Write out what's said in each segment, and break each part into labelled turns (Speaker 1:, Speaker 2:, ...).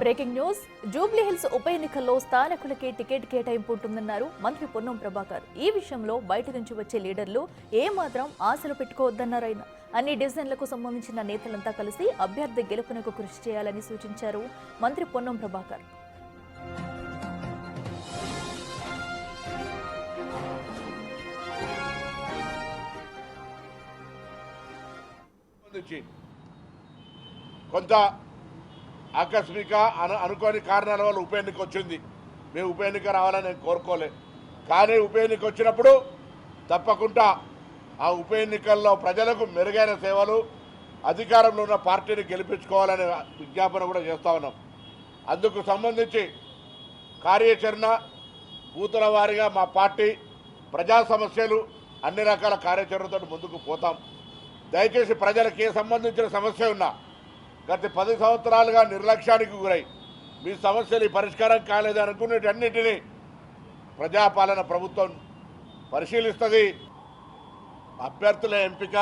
Speaker 1: Breaking news. Jubilee hills ఉప ఎన్నికల్లో స్థానికులకి ticket కేటాయింపు ఉంటుందన్నారు మంత్రి పొన్నం ప్రభాకర్. ఈ విషయంలో బయట నుంచి వచ్చే లీడర్లు ఏమాత్రం ఆశలు పెట్టుకోవద్దన్నారు ఆయన. అన్ని డివిజన్లకు సంబంధించిన నేతలంతా కలిసి అభ్యర్థి గెలుపునకు కృషి చేయాలని సూచించారు మంత్రి పొన్నం ప్రభాకర్.
Speaker 2: కొంత ఆకస్మిక అనుకోని కారణాల వల్ల ఉప ఎన్నిక వచ్చింది. మేము ఉప ఎన్నిక రావాలని నేను కోరుకోలే, కానీ ఉప ఎన్నిక వచ్చినప్పుడు తప్పకుండా ఆ ఉప ఎన్నికల్లో ప్రజలకు మెరుగైన సేవలు, అధికారంలో ఉన్న పార్టీని గెలిపించుకోవాలనే విజ్ఞాపన కూడా చేస్తూ ఉన్నాం. అందుకు సంబంధించి కార్యాచరణ బూతుల వారీగా మా పార్టీ ప్రజా సమస్యలు అన్ని రకాల కార్యాచరణతో ముందుకు పోతాం. దయచేసి ప్రజలకు ఏ సంబంధించిన సమస్య ఉన్నా, గత 10 సంవత్సరాలుగా నిర్లక్ష్యానికి గురై మీ సమస్యలు పరిష్కారం కాలేదు అనుకునేటన్నిటినీ ప్రజాపాలన ప్రభుత్వం పరిశీలిస్తుంది. అభ్యర్థుల ఎంపిక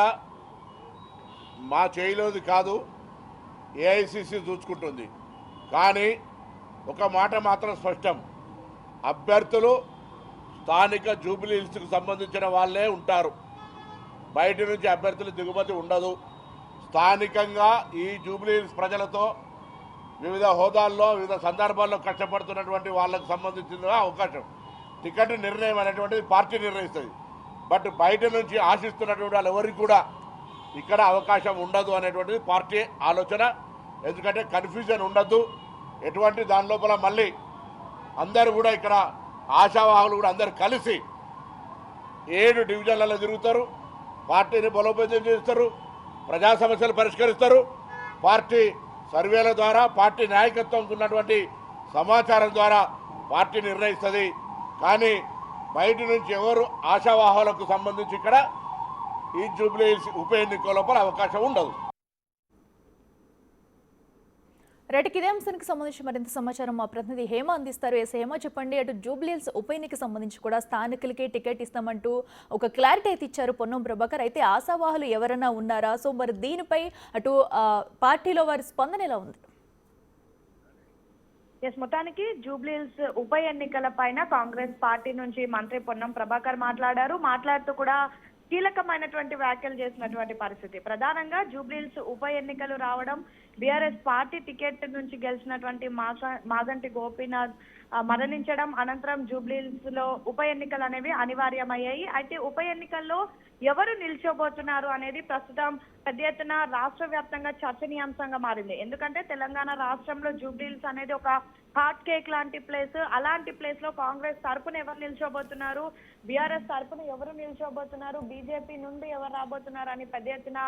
Speaker 2: మా చేయిలోది కాదు, ఏఐసిసి చూసుకుంటుంది. కానీ ఒక మాట మాత్రం స్పష్టం, అభ్యర్థులు స్థానిక జూబ్లీ హిల్స్కు సంబంధించిన వాళ్ళే ఉంటారు. బయట నుంచి అభ్యర్థుల దిగుమతి ఉండదు. స్థానికంగా ఈ జూబ్లీ హిల్స్ ప్రజలతో వివిధ హోదాల్లో వివిధ సందర్భాల్లో కష్టపడుతున్నటువంటి వాళ్ళకు సంబంధించిన అవకాశం, టికెట్ నిర్ణయం అనేటువంటిది పార్టీ నిర్ణయిస్తుంది. బట్ బయట నుంచి ఆశిస్తున్నటువంటి వాళ్ళు ఎవరికి కూడా ఇక్కడ అవకాశం ఉండదు అనేటువంటిది పార్టీ ఆలోచన. ఎందుకంటే కన్ఫ్యూజన్ ఉండద్దు, ఎటువంటి దాని లోపల మళ్ళీ అందరూ కూడా ఇక్కడ ఆశావాహులు కూడా అందరూ కలిసి 7 డివిజన్లలో తిరుగుతారు, పార్టీని బలోపేతం చేస్తారు, ప్రజా సమస్యలు పరిష్కరిస్తారు. పార్టీ సర్వేల ద్వారా, పార్టీ నాయకత్వంకు ఉన్నటువంటి సమాచారం ద్వారా పార్టీ నిర్ణయిస్తుంది. కానీ బయట నుంచి ఎవరు ఆశావాహులకు సంబంధించి ఇక్కడ ఈ జూబ్లీ హిల్స్ ఉప ఎన్నిక లోపల అవకాశం ఉండదు.
Speaker 1: రైట్, ఇదే అంశానికి సంబంధించి మరింత సమాచారం మా ప్రతినిధి హేమ అందిస్తారు. హేమ, చెప్పండి. అటు జూబ్లీ హిల్స్ ఉప ఎన్నిక సంబంధించి కూడా స్థానికులకే టికెట్ ఇస్తామంటూ ఒక క్లారిటీ అయితే ఇచ్చారు పొన్నం ప్రభాకర్. అయితే ఆశావాహులు ఎవరైనా ఉన్నారా? సో మరి దీనిపై అటు పార్టీలో వారి స్పందన ఎలా ఉంది?
Speaker 3: మొత్తానికి జూబ్లీ హిల్స్ ఉప ఎన్నికల పైన కాంగ్రెస్ పార్టీ నుంచి మంత్రి పొన్నం ప్రభాకర్ మాట్లాడుతూ కూడా కీలకమైనటువంటి వ్యాఖ్యలు చేసినటువంటి పరిస్థితి. ప్రధానంగా జూబ్లీ హిల్స్ ఉప ఎన్నికలు రావడం, బీఆర్ఎస్ పార్టీ టికెట్ నుంచి గెలిచినటువంటి మాగంటి గోపీనాథ్ మరణించడం అనంతరం జూబ్లీ హిల్స్ లో ఉప ఎన్నికలు అనేవి అనివార్యమయ్యాయి. అయితే ఉప ఎన్నికల్లో ఎవరు నిల్చోబోతున్నారు అనేది ప్రస్తుతం పెద్ద ఎత్తున రాష్ట్ర వ్యాప్తంగా చర్చనీయాంశంగా మారింది. ఎందుకంటే తెలంగాణ రాష్ట్రంలో జూబ్లీ హిల్స్ అనేది ఒక హాట్ కేక్ లాంటి ప్లేస్. అలాంటి ప్లేస్ లో కాంగ్రెస్ తరపున ఎవరు నిల్చోబోతున్నారు, బీఆర్ఎస్ తరపున ఎవరు నిల్చోబోతున్నారు, బీజేపీ నుండి ఎవరు రాబోతున్నారు అని పెద్ద ఎత్తున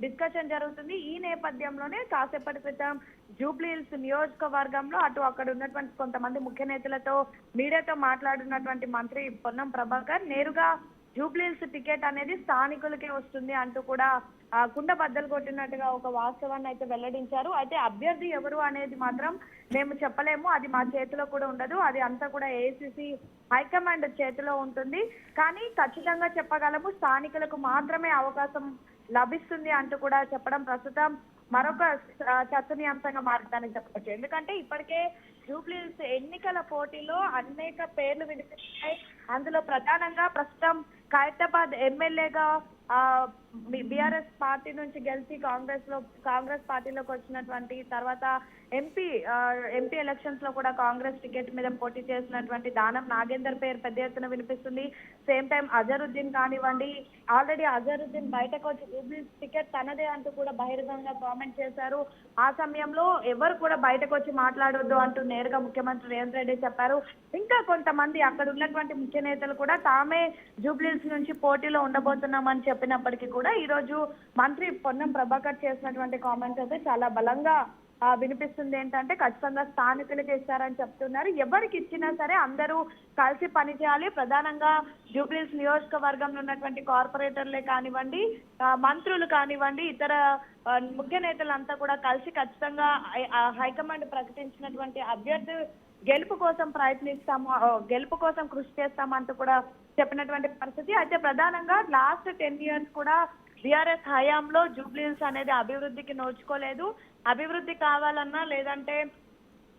Speaker 3: డిస్కషన్ జరుగుతుంది. ఈ నేపథ్యంలోనే కాసేపటి క్రితం జూబ్లీ హిల్స్ నియోజకవర్గంలో అక్కడ ఉన్నటువంటి కొంతమంది ముఖ్య నేతలతో మీడియాతో మాట్లాడినటువంటి మంత్రి పొన్నం ప్రభాకర్ నేరుగా జూబ్లీ హిల్స్ టికెట్ అనేది స్థానికులకే వస్తుంది అంటూ కూడా కుండ బద్దలు కొట్టినట్టుగా ఒక వాస్తవాన్ని అయితే వెల్లడించారు. అయితే అభ్యర్థి ఎవరు అనేది మాత్రం మేము చెప్పలేము, అది మా చేతిలో కూడా ఉండదు, అది అంతా కూడా ఏఐసిసి హైకమాండ్ చేతిలో ఉంటుంది. కానీ ఖచ్చితంగా చెప్పగలము, స్థానికులకు మాత్రమే అవకాశం లభిస్తుంది అంటూ కూడా చెప్పడం ప్రస్తుతం మరొక చర్చనీయాంశంగా మారుతానని చెప్పవచ్చు. ఎందుకంటే ఇప్పటికే జూబ్లీ హిల్స్ ఎన్నికల పోటీలో అనేక పేర్లు వినిపిస్తున్నాయి. అందులో ప్రధానంగా ప్రస్తుతం ఖైరతాబాద్ ఎమ్మెల్యేగా బీఆర్ఎస్ పార్టీ నుంచి గెలిచి కాంగ్రెస్ పార్టీలోకి వచ్చినటువంటి తర్వాత ఎంపీ ఎలక్షన్స్ లో కూడా కాంగ్రెస్ టికెట్ మీద పోటీ చేసినటువంటి దానం నాగేందర్ పేరు పెద్ద ఎత్తున వినిపిస్తుంది. సేమ్ టైం అజరుద్దీన్ కానివ్వండి, ఆల్రెడీ అజరుద్దీన్ బయటకు వచ్చి జూబ్లీ టికెట్ తనదే అంటూ కూడా బహిరంగంగా కామెంట్ చేశారు. ఆ సమయంలో ఎవరు కూడా బయటకు వచ్చి మాట్లాడొద్దు అంటూ నేరుగా ముఖ్యమంత్రి రేవంత్ రెడ్డి చెప్పారు. ఇంకా కొంతమంది అక్కడ ఉన్నటువంటి ముఖ్య నేతలు కూడా తామే జూబ్లీ హిల్స్ నుంచి పోటీలో ఉండబోతున్నామని చెప్పినప్పటికీ కూడా ఈ రోజు మంత్రి పొన్నం ప్రభాకర్ చేసినటువంటి కామెంట్స్ అయితే చాలా బలంగా వినిపిస్తుంది. ఏంటంటే ఖచ్చితంగా స్థానికులకి ఇస్తారని చెప్తున్నారు. ఎవరికి ఇచ్చినా సరే అందరూ కలిసి పనిచేయాలి. ప్రధానంగా జూబ్లీ హిల్స్ నియోజకవర్గంలో ఉన్నటువంటి కార్పొరేటర్లే కానివ్వండి, మంత్రులు కానివ్వండి, ఇతర ముఖ్య నేతలంతా కూడా కలిసి ఖచ్చితంగా హైకమాండ్ ప్రకటించినటువంటి అభ్యర్థి గెలుపు కోసం ప్రయత్నిస్తాము, గెలుపు కోసం కృషి చేస్తామంటూ కూడా చెప్పినటువంటి పరిస్థితి. అయితే ప్రధానంగా లాస్ట్ 10 years కూడా బీఆర్ఎస్ హయాంలో జూబ్లీ హిల్స్ అనేది అభివృద్ధికి నోచుకోలేదు. అభివృద్ధి కావాలన్నా లేదంటే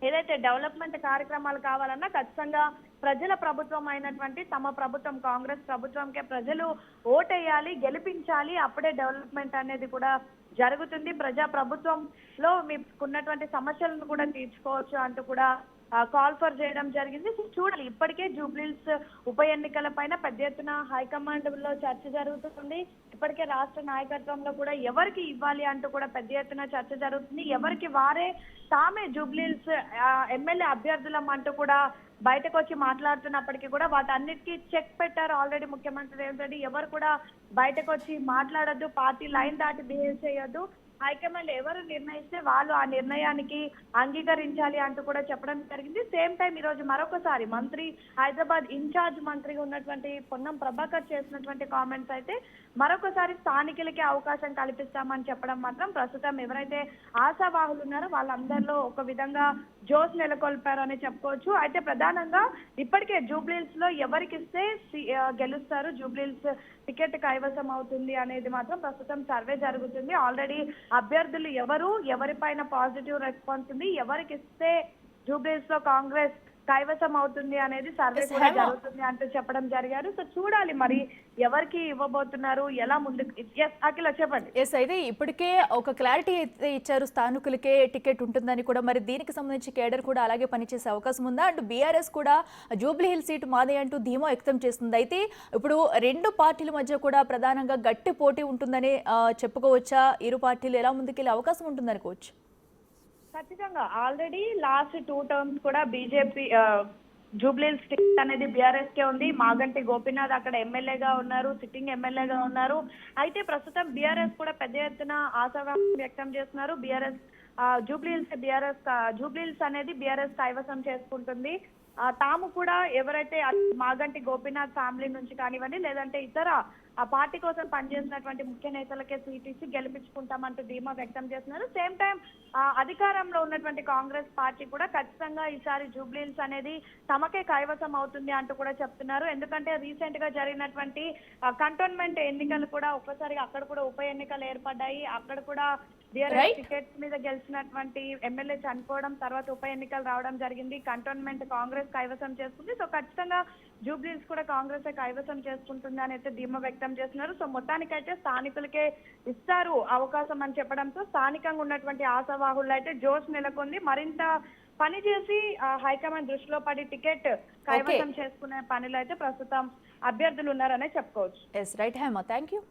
Speaker 3: ఏదైతే డెవలప్మెంట్ కార్యక్రమాలు కావాలన్నా ఖచ్చితంగా ప్రజల ప్రభుత్వం అయినటువంటి తమ ప్రభుత్వం కాంగ్రెస్ ప్రభుత్వంకే ప్రజలు ఓటేయాలి, గెలిపించాలి, అప్పుడే డెవలప్మెంట్ అనేది కూడా జరుగుతుంది. ప్రజా ప్రభుత్వంలో మీకున్నటువంటి సమస్యలను కూడా తీర్చుకోవచ్చు అంటూ కూడా కాల్ ఫర్ చేయడం జరిగింది. సో చూడాలి, ఇప్పటికే జూబ్లీహిల్స్ ఉప ఎన్నికల పైన పెద్ద ఎత్తున హైకమాండ్ లో చర్చ జరుగుతుంది. ఇప్పటికే రాష్ట్ర నాయకత్వంలో కూడా ఎవరికి ఇవ్వాలి అంటూ కూడా పెద్ద ఎత్తున చర్చ జరుగుతుంది. ఎవరికి వారే తామే జూబ్లీహిల్స్ ఎమ్మెల్యే అభ్యర్థులం అంటూ కూడా బయటకు వచ్చి మాట్లాడుతున్నప్పటికీ కూడా వాటన్నిటికీ చెక్ పెట్టారు ఆల్రెడీ ముఖ్యమంత్రి రేవంత్ రెడ్డి. ఎవరు కూడా బయటకు వచ్చి మాట్లాడొద్దు, పార్టీ లైన్ దాటి బిహేవ్ చేయొద్దు, హైకమాండ్ ఎవరు నిర్ణయిస్తే వాళ్ళు ఆ నిర్ణయానికి అంగీకరించాలి అంటూ కూడా చెప్పడం జరిగింది. సేమ్ టైం ఈ రోజు మరొకసారి మంత్రి హైదరాబాద్ ఇన్ఛార్జ్ మంత్రిగా ఉన్నటువంటి పొన్నం ప్రభాకర్ చేసినటువంటి కామెంట్స్ అయితే మరొకసారి స్థానికులకే అవకాశం కల్పిస్తామని చెప్పడం మాత్రం ప్రస్తుతం ఎవరైతే ఆశావాహులు ఉన్నారో వాళ్ళందరిలో ఒక విధంగా జోష్ నెలకొల్పారని చెప్పుకోవచ్చు. అయితే ప్రధానంగా ఇప్పటికే జూబ్లీహిల్స్ లో ఎవరికి ఇస్తే గెలుస్తారు, జూబ్లీహిల్స్ టికెట్ కైవసం అవుతుంది అనేది మాత్రం ప్రస్తుతం సర్వే జరుగుతుంది. ఆల్రెడీ అభ్యర్థులు ఎవరిపైన పాజిటివ్ రెస్పాన్స్ ఉంది, ఎవరికి ఇస్తే జూబ్లీహిల్స్ లో కాంగ్రెస్ కైవసం అవుతుంది అనేది సర్వే కూడా జరుగుతుంది అంటూ చెప్పడం జరిగారు. సో చూడాలి మరి ఎవరికి ఇవ్వబోతున్నారు, ఎలా ముందుకు. అఖిల చెప్పండి.
Speaker 1: ఎస్, అయితే ఇప్పటికే ఒక క్లారిటీ అయితే ఇచ్చారు, స్థానికులకే టికెట్ ఉంటుందని కూడా. మరి దీనికి సంబంధించి కేడర్ కూడా అలాగే పనిచేసే అవకాశం ఉందా? అంటూ బీఆర్ఎస్ కూడా జూబ్లీహిల్స్ సీటు మాదే అంటూ ధీమా వ్యక్తం చేస్తుంది. అయితే ఇప్పుడు రెండు పార్టీల మధ్య కూడా ప్రధానంగా గట్టి పోటీ ఉంటుందని చెప్పుకోవచ్చా? ఇరు పార్టీలు ఎలా ముందుకెళ్లే అవకాశం ఉంటుందనుకోవచ్చు?
Speaker 3: ఖచ్చితంగా ఆల్రెడీ లాస్ట్ 2 టర్మ్స్ కూడా బీజేపీ జూబ్లీహిల్స్ టికెట్ అనేది బీఆర్ఎస్ కే ఉంది. మాగంటి గోపీనాథ్ అక్కడ ఎమ్మెల్యేగా ఉన్నారు, సిట్టింగ్ ఎమ్మెల్యేగా ఉన్నారు. అయితే ప్రస్తుతం బీఆర్ఎస్ కూడా పెద్ద ఎత్తున ఆశావాహం వ్యక్తం చేస్తున్నారు. బీఆర్ఎస్ జూబ్లీహిల్స్ అనేది బీఆర్ఎస్ కైవసం చేసుకుంటుంది. తాము కూడా ఎవరైతే మాగంటి గోపీనాథ్ ఫ్యామిలీ నుంచి కానివ్వండి, లేదంటే ఇతర ఆ పార్టీ కోసం పనిచేసినటువంటి ముఖ్య నేతలకే సీట్ ఇచ్చి గెలిపించుకుంటామంటూ ధీమా వ్యక్తం చేస్తున్నారు. సేమ్ టైం అధికారంలో ఉన్నటువంటి కాంగ్రెస్ పార్టీ కూడా ఖచ్చితంగా ఈసారి జూబ్లీహిల్స్ అనేది తమకే కైవసం అవుతుంది అంటూ కూడా చెప్తున్నారు. ఎందుకంటే రీసెంట్ గా జరిగినటువంటి కంటోన్మెంట్ ఎన్నికలు కూడా ఒక్కసారిగా అక్కడ కూడా ఉప ఎన్నికలు ఏర్పడ్డాయి. అక్కడ కూడా బీఆర్ఎస్ టికెట్స్ మీద గెలిచినటువంటి ఎమ్మెల్యే చనిపోవడం, తర్వాత ఉప ఎన్నికలు రావడం జరిగింది. కంటోన్మెంట్ కాంగ్రెస్ కైవసం చేసుకుంది. సో ఖచ్చితంగా జూబ్లీహిల్స్ కూడా కాంగ్రెస్ కైవసం చేసుకుంటుంది అని అయితే ధీమా వ్యక్తం చేస్తున్నారు. సో మొత్తానికైతే స్థానికులకే ఇస్తారు అవకాశం అని చెప్పడంతో స్థానికంగా ఉన్నటువంటి ఆశావాహుల్లో అయితే జోష్ నెలకొంది. మరింత పని చేసి హైకమాండ్ దృష్టిలో పడి టికెట్ కైవసం చేసుకునే పనిలో అయితే ప్రస్తుతం అభ్యర్థులు ఉన్నారనే చెప్పుకోవచ్చు.
Speaker 1: Yes, right Hema, thank you.